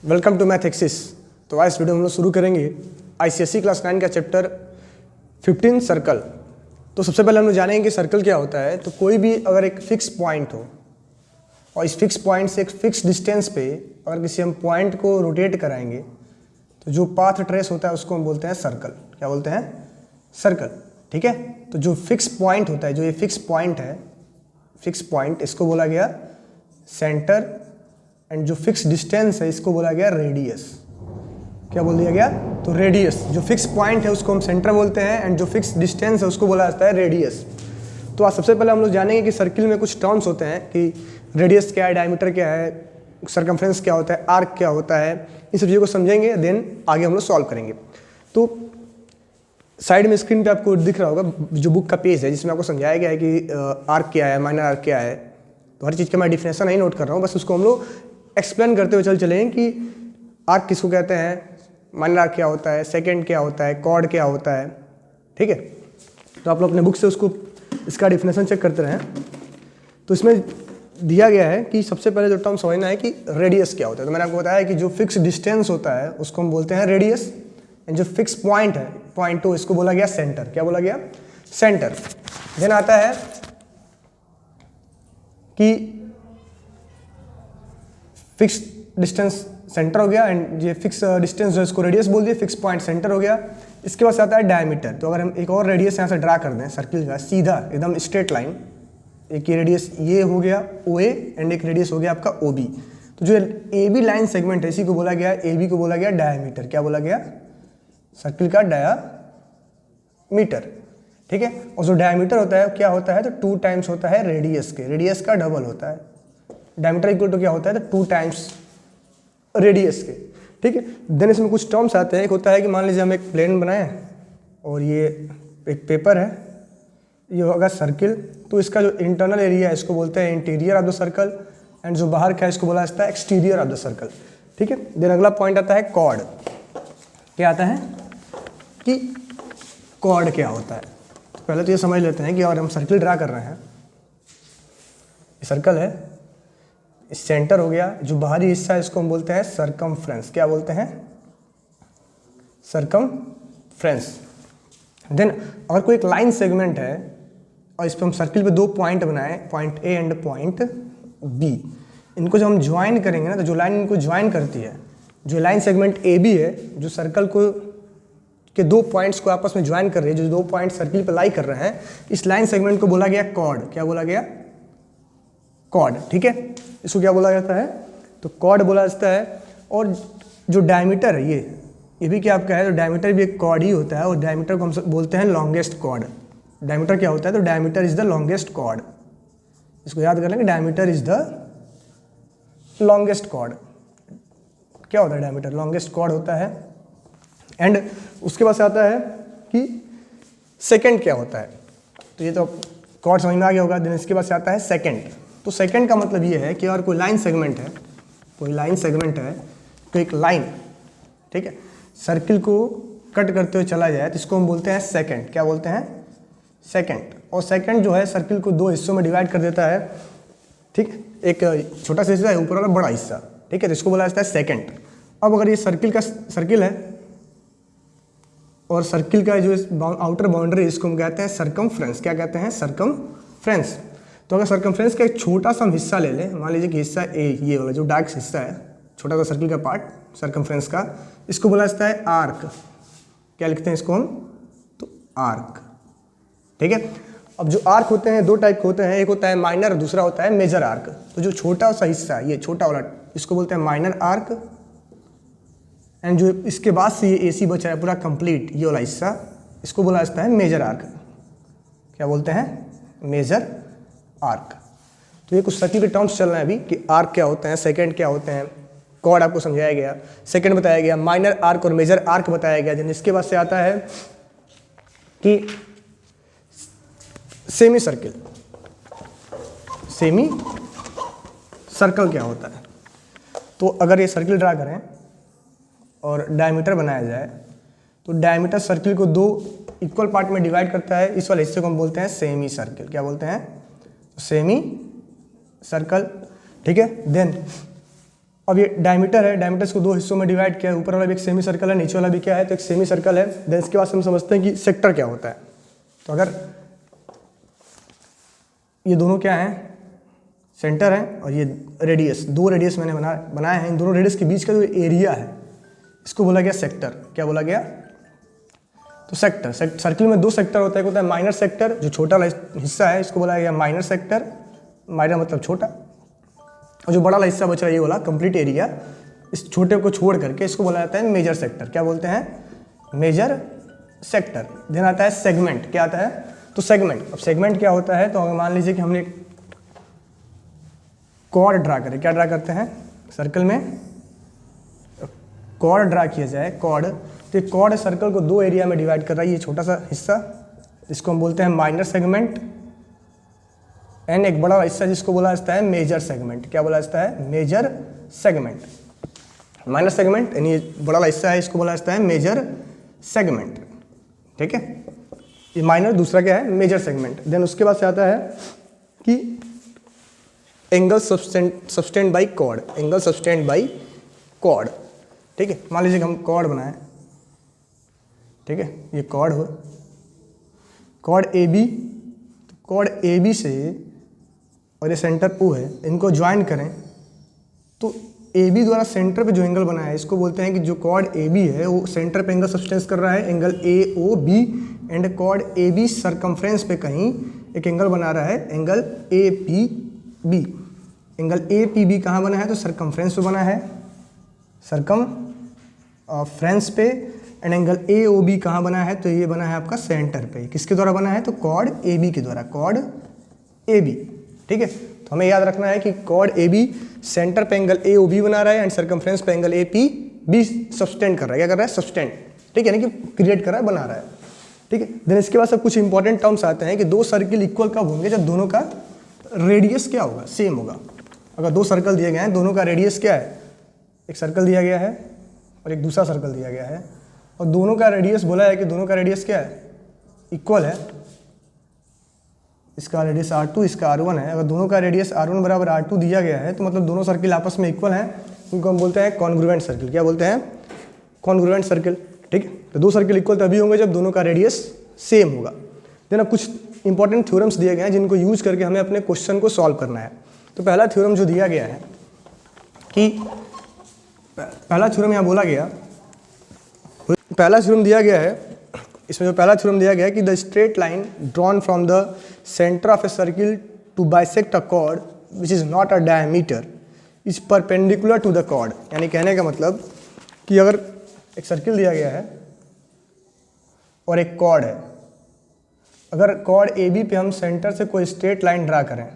Welcome to math axis. तो आज इस वीडियो में हम लोग शुरू करेंगे आईसीएसई क्लास 9 का चैप्टर 15 सर्कल। तो सबसे पहले हम लोग जानेंगे कि सर्कल क्या होता है। तो कोई भी अगर एक फिक्स पॉइंट हो और इस फिक्स पॉइंट से एक फिक्स डिस्टेंस पे अगर किसी हम पॉइंट को रोटेट कराएंगे तो जो पाथ ट्रेस होता है उसको हम बोलते हैं सर्कल। क्या बोलते हैं? सर्कल। ठीक है। तो जो फिक्स पॉइंट होता है, जो ये फिक्स पॉइंट है, फिक्स पॉइंट, इसको बोला गया सेंटर, एंड जो फिक्स डिस्टेंस है इसको बोला गया रेडियस। क्या बोल दिया गया? तो रेडियस। जो फिक्स पॉइंट है उसको हम सेंटर बोलते हैं एंड जो फिक्स डिस्टेंस है उसको बोला जाता है रेडियस। तो आज सबसे पहले हम लोग जानेंगे कि सर्किल में कुछ टर्म्स होते हैं कि रेडियस क्या है, डायमीटर क्या है, सर्कमफ्रेंस क्या होता है, आर्क क्या होता है। इन सब चीज़ों को समझेंगे, देन आगे हम लोग सॉल्व करेंगे। तो साइड में स्क्रीन पे आपको दिख रहा होगा जो बुक का पेज है जिसमें आपको समझाया गया है कि आर्क क्या है, माइनर आर्क क्या है। तो हर चीज़ का मैं डिफिनेशन नहीं नोट कर रहा हूँ, बस उसको हम लोग एक्सप्लेन करते हुए चलें कि आर्क किसको कहते हैं, माइनर आर्क क्या होता है, सेकंड क्या होता है, कॉर्ड क्या होता है। ठीक है। तो आप लोग अपने बुक से उसको इसका डिफिनेशन चेक करते रहें। तो इसमें दिया गया है कि सबसे पहले जो टर्म समझना है कि रेडियस क्या होता है। तो मैंने आपको बताया कि जो फिक्स डिस्टेंस होता है उसको हम बोलते हैं रेडियस, एंड जो फिक्स पॉइंट है, पॉइंट टू, इसको बोला गया सेंटर। क्या बोला गया? सेंटर। देन आता है कि फिक्स डिस्टेंस सेंटर हो गया एंड ये फिक्स डिस्टेंस जो है इसको रेडियस बोल दिए, फिक्स पॉइंट सेंटर हो गया। इसके बाद आता है डायमीटर। तो अगर हम एक और रेडियस यहाँ से ड्रा कर दें सर्किल का, सीधा एकदम स्ट्रेट लाइन, एक ये रेडियस ये हो गया ओ ए एंड एक रेडियस हो गया आपका ओ बी। तो जो ए बी लाइन सेगमेंट है इसी को बोला गया, ए बी को बोला गया डायमीटर। क्या बोला गया? सर्किल का डायामीटर। ठीक है। और जो डायमीटर होता है क्या होता है? तो 2 टाइम्स होता है रेडियस के, रेडियस का डबल होता है। डायमीटर इक्वल टू क्या होता है? तो 2 टाइम्स रेडियस के। ठीक है। देन इसमें कुछ टर्म्स आते हैं। एक होता है कि मान लीजिए हम एक प्लेन बनाएं और ये एक पेपर है, ये होगा सर्किल, तो इसका जो इंटरनल एरिया है इसको बोलते हैं interior of the circle, and जो बाहर का है इसको बोला जाता है एक्सटीरियर ऑफ द सर्कल। ठीक है। देन अगला पॉइंट आता है कॉर्ड। क्या आता है कि कॉर्ड क्या होता है? तो पहले तो ये समझ लेते हैं कि अगर हम सर्किल ड्रा कर रहे हैं, ये सर्कल है, सेंटर हो गया, जो बाहरी हिस्सा है इसको हम बोलते हैं सर्कमफ्रेंस। क्या बोलते हैं? सर्कमफ्रेंस। देन अगर कोई एक लाइन सेगमेंट है और इस पर हम सर्किल पे 2 पॉइंट बनाए, point A and point B, इनको जब हम ज्वाइन करेंगे ना, तो जो लाइन इनको ज्वाइन करती है, जो लाइन सेगमेंट ए बी है, जो सर्कल को के 2 पॉइंट्स को आपस में ज्वाइन कर रही है, जो 2 पॉइंट सर्किल पर लाई कर रहे हैं, इस लाइन सेगमेंट को बोला गया कॉर्ड। क्या बोला गया? कॉर्ड। ठीक है। इसको क्या बोला जाता है? तो कॉर्ड बोला जाता है। और जो डायमीटर है ये भी क्या आपका है? तो डायमीटर भी एक कॉर्ड ही होता है, और डायमीटर को हम बोलते हैं लॉन्गेस्ट कॉर्ड। डायमीटर क्या होता है? तो diameter is the longest chord. इसको याद कर लेंगे, diameter is the longest chord. क्या होता है डायमीटर? लॉन्गेस्ट कॉर्ड होता है। एंड उसके बाद आता है कि सेकेंड क्या होता है। तो ये तो कॉर्ड समझ में आ गया होगा। देन इसके बाद से आता है सेकेंड। तो सेकंड का मतलब ये है कि अगर कोई लाइन सेगमेंट है, कोई लाइन सेगमेंट है, तो एक लाइन, ठीक है, सर्किल को कट करते हुए चला जाए तो इसको हम बोलते हैं सेकंड। क्या बोलते हैं? सेकंड। और सेकंड जो है सर्किल को 2 हिस्सों में डिवाइड कर देता है। ठीक, एक छोटा सा हिस्सा है, ऊपर वाला बड़ा हिस्सा। ठीक है। तो इसको बोला जाता है सेकंड। अब अगर ये सर्किल है और सर्किल का जो आउटर बाउंड्री इसको हम कहते हैं सर्कमफ्रेंस। क्या कहते हैं? सर्कमफ्रेंस। तो अगर सर्कमफ्रेंस का एक छोटा सा हम हिस्सा ले लें, मान लीजिए कि हिस्सा ए, ये वाला जो डार्क हिस्सा है, छोटा सा सर्किल का पार्ट सर्कमफ्रेंस का, इसको बोला जाता है आर्क। क्या लिखते हैं इसको हम? तो आर्क। ठीक है। अब जो आर्क होते हैं 2 टाइप के होते हैं, एक होता है माइनर, दूसरा होता है मेजर आर्क। तो जो छोटा सा हिस्सा है, ये छोटा वाला, इसको बोलते हैं माइनर आर्क, एंड जो इसके बाद से ये AC बचा है पूरा कंप्लीट, ये वाला हिस्सा, इसको बोला जाता है मेजर आर्क। क्या बोलते हैं? Major arc. तो ये कुछ सर्किल के टर्म्स चल रहे हैं अभी कि आर्क क्या होते हैं, सेकंड क्या होते हैं, कॉर्ड आपको समझाया गया, सेकंड बताया गया, माइनर आर्क और मेजर आर्क बताया गया। जिन इसके बाद से आता है कि सेमी सर्किल। सेमी सर्कल क्या होता है? तो अगर ये सर्किल ड्रा करें और डायमीटर बनाया जाए, तो डायमीटर सर्किल को 2 इक्वल पार्ट में डिवाइड करता है। इस वाले हिस्से को हम बोलते हैं सेमी सर्किल। क्या बोलते हैं? Semi circle. ठीक है। देन अब ये डायमीटर है, डायमीटर को दो हिस्सों में डिवाइड किया है, ऊपर वाला भी एक सेमी सर्कल है, नीचे वाला भी क्या है, तो एक सेमी सर्कल है। देन इसके बाद हम समझते हैं कि सेक्टर क्या होता है। तो अगर ये दोनों क्या हैं, सेंटर है और ये रेडियस, दो रेडियस मैंने बनाए हैं, इन दोनों रेडियस के बीच का जो एरिया है इसको बोला गया सेक्टर। क्या बोला गया? तो सेक्टर, सर्किल में दो सेक्टर होता है, एक होता है माइनर सेक्टर, जो छोटा हिस्सा है इसको बोला गया माइनर सेक्टर, माइनर मतलब छोटा, और जो बड़ा वाला हिस्सा बच रहा है ये वाला कंप्लीट एरिया, इस छोटे को छोड़ करके इसको बोला जाता है मेजर सेक्टर। क्या बोलते हैं? Major sector. देन आता है सेगमेंट। क्या आता है? तो सेगमेंट। अब सेगमेंट क्या होता है, तो अगर मान लीजिए कि हमने कॉर्ड ड्रा करें, क्या ड्रा करते हैं सर्कल में, कॉर्ड ड्रा किया जाए, कॉर्ड, तो ये कॉर्ड सर्कल को दो एरिया में डिवाइड कर रहा है, ये छोटा सा हिस्सा जिसको हम बोलते हैं माइनर सेगमेंट, एंड एक बड़ा हिस्सा जिसको बोला जाता है मेजर सेगमेंट। क्या बोला जाता है? Major segment. माइनर सेगमेंट यानी बड़ा वाला हिस्सा है, इसको बोला जाता है मेजर सेगमेंट। ठीक है, ये माइनर, दूसरा क्या है? Major segment. देन उसके बाद से आता है कि angle subtended by chord, angle subtended by chord. ठीक है, मान लीजिए कि हम कॉर्ड बनाएं, ठीक है, ये कॉर्ड हो, chord A B, chord A B से और ये सेंटर ओ है, इनको ज्वाइन करें तो ए बी द्वारा सेंटर पे जो एंगल बना है इसको बोलते हैं कि जो कॉर्ड ए बी है वो सेंटर पे एंगल सब्सटेंस कर रहा है, angle A O B, and chord A B circumference पे कहीं एक एंगल बना रहा है, angle A P B. Angle A P B कहाँ बना है? तो सरकमफ्रेंस पे बना है, सरकमफ्रेंस पे। And angle A O B कहाँ बना है? तो ये बना है आपका सेंटर पे। किसके द्वारा बना है? तो कॉर्ड ए बी के द्वारा, कॉर्ड ए बी। ठीक है, तो हमें याद रखना है कि कॉर्ड ए बी सेंटर पे एंगल ए ओ बी बना रहा है एंड सर्कमफ्रेंस पे angle A P B subtend कर रहा है। क्या कर रहा है? सब्सटेंड। ठीक है, यानी कि क्रिएट कर रहा है, बना रहा है। ठीक है, देन इसके बाद सब कुछ इंपॉर्टेंट टर्म्स आते हैं कि दो सर्किल इक्वल कब होंगे? जब दोनों का रेडियस क्या होगा? सेम होगा। अगर दो सर्कल दिए गए हैं, दोनों का रेडियस क्या है? एक सर्कल दिया गया है और एक दूसरा सर्कल दिया गया है, और दोनों का रेडियस बोला है कि दोनों का रेडियस क्या है? इक्वल है। इसका रेडियस R2, इसका R1 है। अगर दोनों का रेडियस R1 बराबर R2 दिया गया है तो मतलब दोनों सर्किल आपस में इक्वल हैं, उनको हम बोलते हैं कॉन्ग्रुएंट सर्किल। क्या बोलते हैं? Congruent circle. ठीक है, तो दो सर्किल इक्वल तभी होंगे जब दोनों का रेडियस सेम होगा। देन अब कुछ इंपॉर्टेंट थ्योरम्स दिए गए हैं जिनको यूज करके हमें अपने क्वेश्चन को सॉल्व करना है। तो पहला थ्योरम जो दिया गया है कि पहला थ्योरम यहाँ बोला गया, पहला थ्योरम दिया गया है, इसमें जो पहला थ्योरम दिया गया है कि the straight line drawn from the centre of a circle to bisect a chord which is not a diameter is perpendicular to the chord. यानी कहने का मतलब कि अगर एक सर्किल दिया गया है और एक कॉर्ड है, अगर कॉर्ड ए बी पे हम सेंटर से कोई स्ट्रेट लाइन ड्रा करें,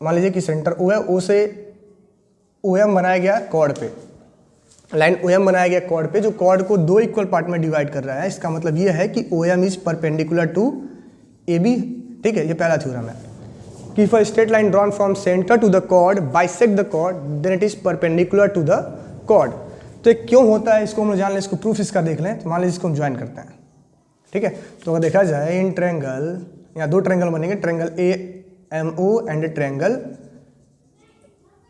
मान लीजिए कि सेंटर ओ है, ओ से ओ एम बनाया गया कॉर्ड पे, लाइन ओ एम बनाया गया कॉर्ड पे, जो कॉर्ड को दो इक्वल पार्ट में डिवाइड कर रहा है। इसका मतलब ये है कि O M is perpendicular to A B. ठीक है, ये पहला थ्योरम है कि for straight line drawn from centre to the chord bisect the chord then it is perpendicular to the chord. तो ये क्यों होता है इसको हम जान लें, इसको प्रूफ इसका देख लें। तो मान लीजिए इसको हम ज्वाइन करते हैं। ठीक है, तो अगर देखा जाए इन ट्रायंगल, यहाँ दो ट्रायंगल बनेंगे, triangle A M O and triangle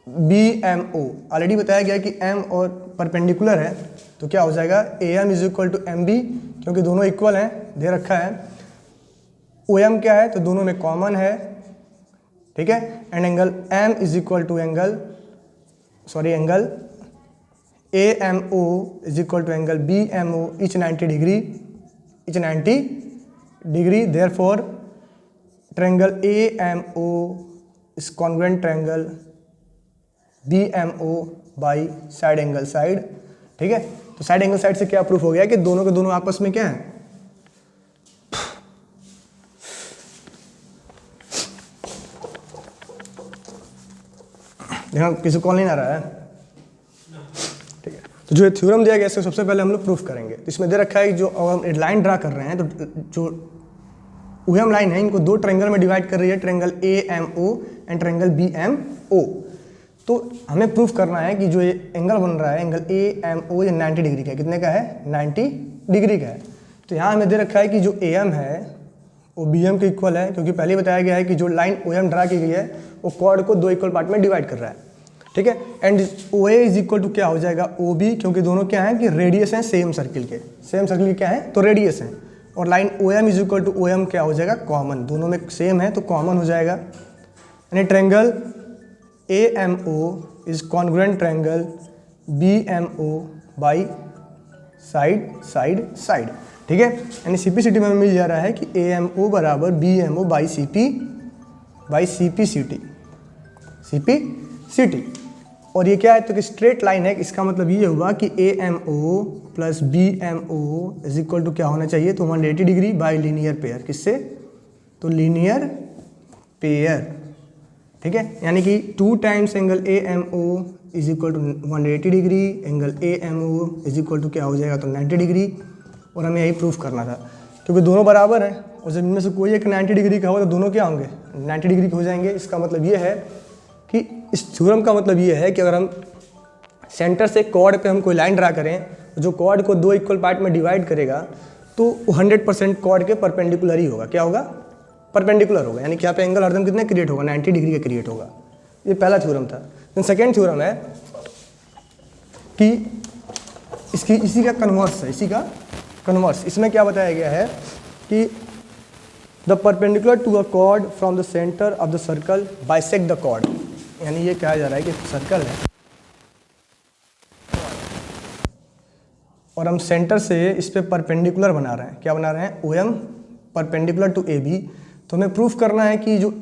B M O. Already बताया गया कि एम और परपेंडिकुलर है, तो क्या हो जाएगा? A M is equal to M B, क्योंकि दोनों इक्वल हैं, दे रखा है। ओ एम क्या है? तो दोनों में कॉमन है। ठीक है, and angle M is equal to angle A M O is equal to angle B M O, each 90 degree. Therefore triangle A M O is congruent triangle B M O by side angle side. ठीक है, तो side angle side से क्या proof हो गया कि दोनों के दोनों आपस में क्या है? ध्यान, किसी कॉल नहीं आ रहा है? ठीक है, तो जो थ्योरम दिया गया इसको सबसे पहले हम लोग प्रूफ करेंगे। तो इसमें दे रखा है कि जो हम लाइन ड्रा कर रहे हैं, तो जो ओएम लाइन है इनको दो ट्रायंगल में डिवाइड कर रही है, triangle A M O and triangle B M O. तो हमें प्रूफ करना है कि जो ये एंगल बन रहा है, एंगल ए एम ओ, ये 90 डिग्री का है। कितने का है? 90 डिग्री का है। तो यहाँ हमें दे रखा है कि जो ए एम है वो बी एम के इक्वल है, क्योंकि पहले बताया गया है कि जो लाइन ओ एम ड्रा की गई है वो कॉर्ड को दो इक्वल पार्ट में डिवाइड कर रहा है। ठीक है। And O A is equal to क्या हो जाएगा, ओ बी, क्योंकि दोनों क्या हैं कि रेडियस हैं सेम सर्किल के, सेम सर्किल के क्या है तो रेडियस हैं। और line O M is equal to O M क्या हो जाएगा, कॉमन, दोनों में सेम है तो कॉमन हो जाएगा। यानी triangle A M O is congruent triangle B M O by side side side, ठीक है। यानी सीपीसीटी में हमें मिल जा रहा है कि ए एम ओ बराबर B M O by C P C T. और ये क्या है तो कि स्ट्रेट लाइन है, इसका मतलब ये हुआ कि A M O plus B M O is equal to क्या होना चाहिए तो 180 डिग्री बाई लीनियर पेयर, किससे तो लीनियर पेयर, ठीक है। यानी कि 2 times angle A M O is equal to 180 degree, angle A M O is equal to क्या हो जाएगा तो 90 डिग्री। और हमें यही प्रूफ करना था क्योंकि दोनों बराबर हैं और जब इनमें से कोई एक 90 डिग्री का होगा तो दोनों क्या होंगे 90 डिग्री के हो जाएंगे। इसका मतलब ये है कि इस थ्योरम का मतलब ये है कि अगर हम सेंटर से कॉर्ड पे हम कोई लाइन ड्रा करें, जो कॉर्ड को 2 इक्वल पार्ट में डिवाइड करेगा तो 100% कॉर्ड के परपेंडिकुलर ही होगा। क्या होगा, परपेंडिकुलर होगा, यानी कि यहाँ पे एंगल हरदम कितने क्रिएट होगा 90 डिग्री का क्रिएट होगा। ये पहला थ्योरम था। देन सेकेंड थ्योरम है कि इसी का कन्वर्स है, इसी का कन्वर्स। इसमें क्या बताया गया है कि the perpendicular to a chord from the centre of the circle bisect the chord. यानी ये कहा जा रहा है कि सर्कल है और हम सेंटर से इस पे परपेंडिकुलर बना रहे हैं। क्या बना रहे हैं, O M perpendicular to A B. तो हमें प्रूफ करना है कि जो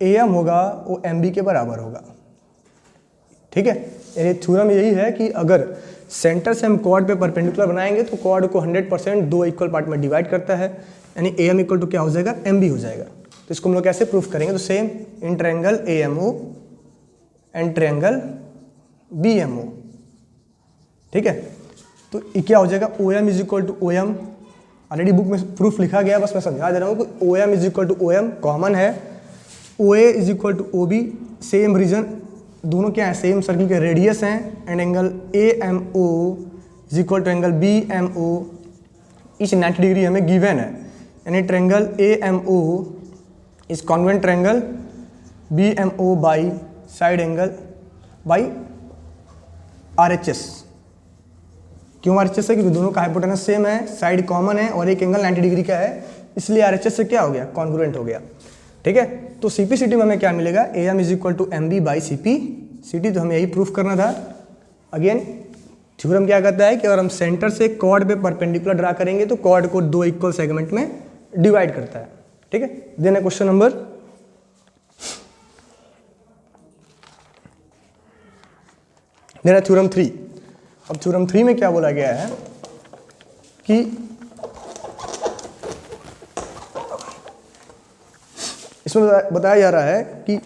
ए एम होगा वो एम बी के बराबर होगा, ठीक है। यानी थ्योरम यही है कि अगर सेंटर से हम कॉर्ड पे परपेंडिकुलर बनाएंगे तो कॉर्ड को 100% 2 इक्वल पार्ट में डिवाइड करता है, यानी ए एम इक्वल टू क्या हो जाएगा एम बी हो जाएगा। तो इसको हम लोग कैसे प्रूफ करेंगे तो same in triangle A M O and triangle B M O, ठीक है। तो ये क्या हो जाएगा O M is equal to O M, already book में प्रूफ लिखा गया, बस मैं समझा दे रहा हूँ कि O M is equal to O M common है, O A is equal to O B same reason, दोनों क्या है सेम सर्किल के रेडियस हैं। And angle A M O is equal to angle B M O each 90 degree हमें given है। यानी triangle A M O is congruent triangle B M O by side angle by R H S. क्यों R H S है, क्योंकि दोनों का hypotenuse same है, side common है और एक एंगल 90 डिग्री का है, इसलिए आर एच एस से क्या हो गया कॉन्ग्रुएंट हो गया, ठीक है। तो सीपीसीटी में हमें क्या मिलेगा A M is equal to M B by C P C T. तो हमें यही प्रूफ करना था। अगेन थ्योरम क्या कहता है कि अगर हम सेंटर से कॉर्ड पे परपेंडिकुलर ड्रा करेंगे तो कॉर्ड को 2 इक्वल सेगमेंट में डिवाइड करता है, ठीक है। Then question number then theorem 3। अब थ्योरम 3 में क्या बोला गया है कि इसमें बताया जा रहा है कि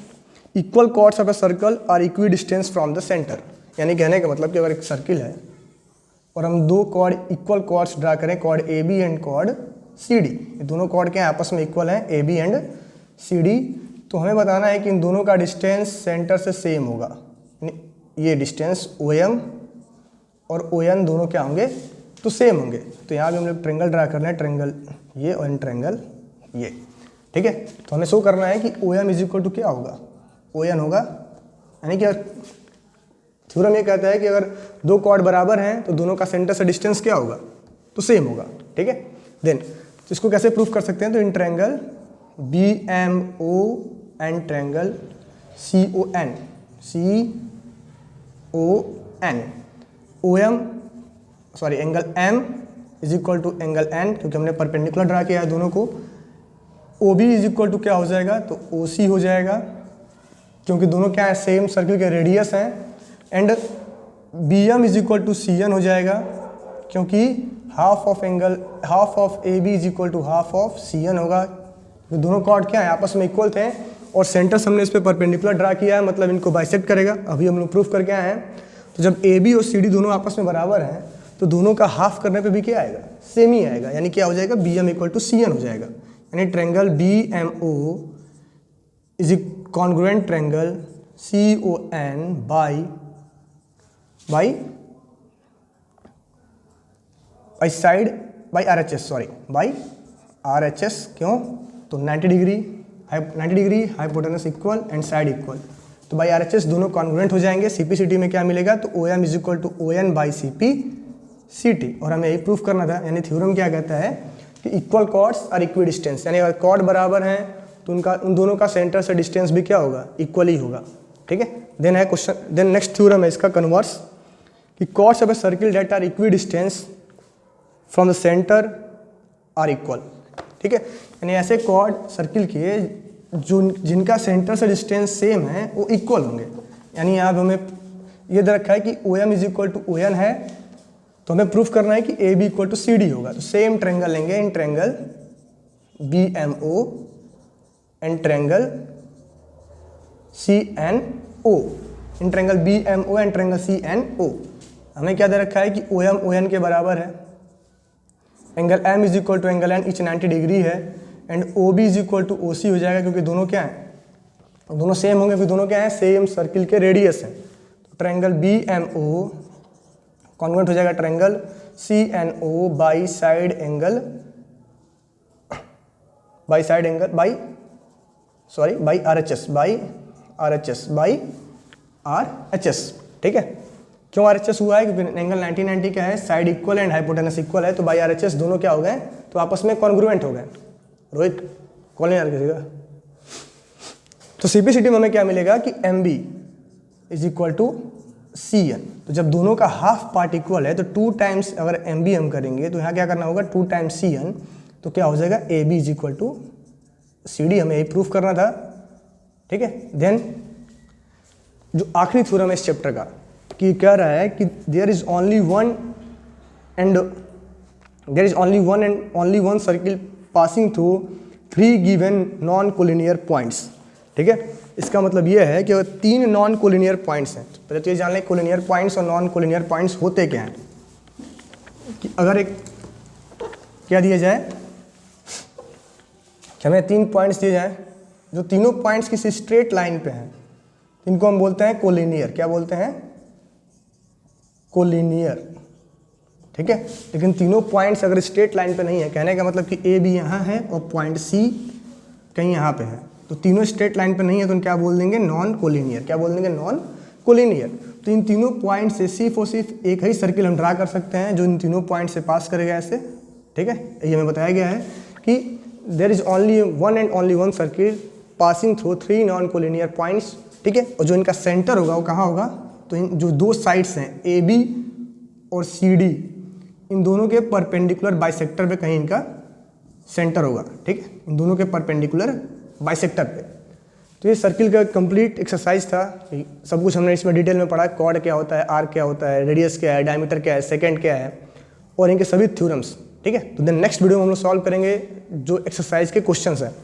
equal chords of a circle are equidistant from the centre. यानी कहने का मतलब कि अगर एक सर्किल है और हम 2 कॉर्ड इक्वल कॉर्ड्स ड्रा करें, chord A B and chord C D, ये दोनों कॉर्ड के आपस में इक्वल हैं A B and C D, तो हमें बताना है कि इन दोनों का डिस्टेंस सेंटर से सेम होगा। ये डिस्टेंस ओ एम और ओ एन दोनों क्या होंगे तो सेम होंगे। तो यहाँ भी हम लोग ट्रायंगल ड्रा करना है, ट्रायंगल ये और ट्रायंगल ये, ठीक है। तो हमें शो करना है कि O M is equal to क्या होगा ओ एन होगा, यानी कि थ्योरम ये कहता है कि अगर 2 कॉर्ड बराबर हैं तो दोनों का सेंटर से डिस्टेंस क्या होगा तो सेम होगा, ठीक है। देन तो इसको कैसे प्रूफ कर सकते हैं, तो in triangle B M O and triangle C O N O M sorry angle M is equal to angle N, क्योंकि हमने परपेंडिकुलर ड्रा किया है दोनों को। O B is equal to क्या हो जाएगा तो ओ सी हो जाएगा, क्योंकि दोनों क्या है सेम सर्किल के रेडियस हैं। And B M is equal to C N हो जाएगा, क्योंकि half of A B is equal to half of C N होगा। तो दोनों कॉर्ड क्या है आपस में इक्वल थे और सेंटर हमने इस पर परपेंडिकुलर ड्रा किया है, मतलब इनको बाइसेक्ट करेगा। अभी हम लोग प्रूफ करके आए हैं। तो जब ए बी और सी डी दोनों आपस में बराबर हैं तो दोनों का हाफ करने पे भी क्या आएगा सेम ही आएगा, यानी क्या हो जाएगा B M equal to C N हो जाएगा। यानी triangle B M O is congruent triangle C O N by side by R H S, sorry by R H S. क्यों तो 90 degree hypotenuse equal and side equal, तो by R H S दोनों congruent हो जाएंगे। CP/CT में क्या मिलेगा, तो OM is equal to ON by CP/CT, और हमें यही प्रूफ करना था। यानी थ्योरम क्या कहता है कि equal chords are equidistant, यानी अगर कॉर्ड बराबर हैं तो उन दोनों का सेंटर से डिस्टेंस भी क्या होगा, इक्वल ही होगा। ठीक है, देन है क्वेश्चन, देन नेक्स्ट थ्योरम है इसका कन्वर्स, कि chords of a circle that are equidistant from the centre are equal. ठीक है, यानी ऐसे कॉर्ड सर्किल के जो जिनका सेंटर से डिस्टेंस सेम है वो इक्वल होंगे। यानी यहाँ पे हमें ये दे रखा है कि OM is equal to ON है, तो हमें प्रूफ करना है कि AB इक्वल टू CD होगा। तो सेम ट्रेंगल लेंगे, in triangle BMO and triangle CNO, in triangle BMO and triangle CNO। हमें क्या दे रखा है कि OM ON के बराबर है, angle M is equal to angle N each 90 degree है, and OB is equal to OC हो जाएगा, क्योंकि दोनों क्या हैं, दोनों सेम होंगे, क्योंकि दोनों क्या हैं, सेम सर्किल के रेडियस हैं। तो ट्रेंगल BMO कॉन्ग्रुएंट हो जाएगा triangle CNO by side angle by RHS। ठीक है, क्यों RHS हुआ है, क्योंकि एंगल 90 क्या है, side equal and hypotenuse equal है, तो बाई RHS दोनों क्या हो गए, तो आपस में कॉन्ग्रुएंट हो गए। रोहित कॉल नहीं आ रहा किसी का। तो CP/CT में हमें क्या मिलेगा कि MB is equal to CN। तो जब दोनों का हाफ पार्ट इक्वल है तो 2 टाइम्स अगर MB हम करेंगे तो यहाँ क्या करना होगा, 2 टाइम्स CN, तो क्या हो जाएगा AB is equal to CD। हमें यही प्रूफ करना था। ठीक है, देन जो आखिरी थ्योरम है इस चैप्टर का, कि कह रहा है कि there is only one and only one circle passing through 3 given non collinear points. ठीक है, इसका मतलब ये है कि 3 नॉन कोलिनियर पॉइंट्स हैं। तो पहले तो ये जान लें कोलिनियर पॉइंट्स और नॉन कोलिनियर पॉइंट्स होते क्या हैं। कि अगर एक क्या दिया जाए कि हमें 3 पॉइंट्स दिए जाएं, जो तीनों पॉइंट्स किसी स्ट्रेट लाइन पे हैं, इनको हम बोलते हैं कोलिनियर। क्या बोलते हैं, कोलिनियर। ठीक है, लेकिन तीनों पॉइंट्स अगर स्ट्रेट लाइन पे नहीं है, कहने का मतलब कि AB यहाँ है और पॉइंट C कहीं यहाँ पे है, तो तीनों स्ट्रेट लाइन पे नहीं है, तो हम क्या बोल देंगे, नॉन कोलिनियर। क्या बोल देंगे, नॉन कोलिनियर। तो इन तीनों पॉइंट से सिर्फ और सिर्फ एक ही सर्किल हम ड्रा कर सकते हैं जो इन तीनों पॉइंट से पास करेगा ऐसे। ठीक है, ये हमें बताया गया है कि there is only one and only one circle passing through 3 non collinear points. ठीक है, और जो इनका सेंटर होगा वो कहाँ होगा, तो इन जो 2 साइड्स हैं AB और CD, इन दोनों के परपेंडिकुलर बाइसेक्टर पे कहीं इनका सेंटर होगा। ठीक है, इन दोनों के परपेंडिकुलर बाइसेक्टर पे। तो ये सर्किल का कंप्लीट एक्सरसाइज था। सब कुछ हमने इसमें डिटेल में पढ़ा, कॉर्ड क्या होता है, आर्क क्या होता है, रेडियस क्या है, डायमीटर क्या है, सेकेंड क्या है, और इनके सभी थ्योरम्स। ठीक है, तो देन नेक्स्ट वीडियो में हम लोग सॉल्व करेंगे जो एक्सरसाइज के क्वेश्चंस हैं।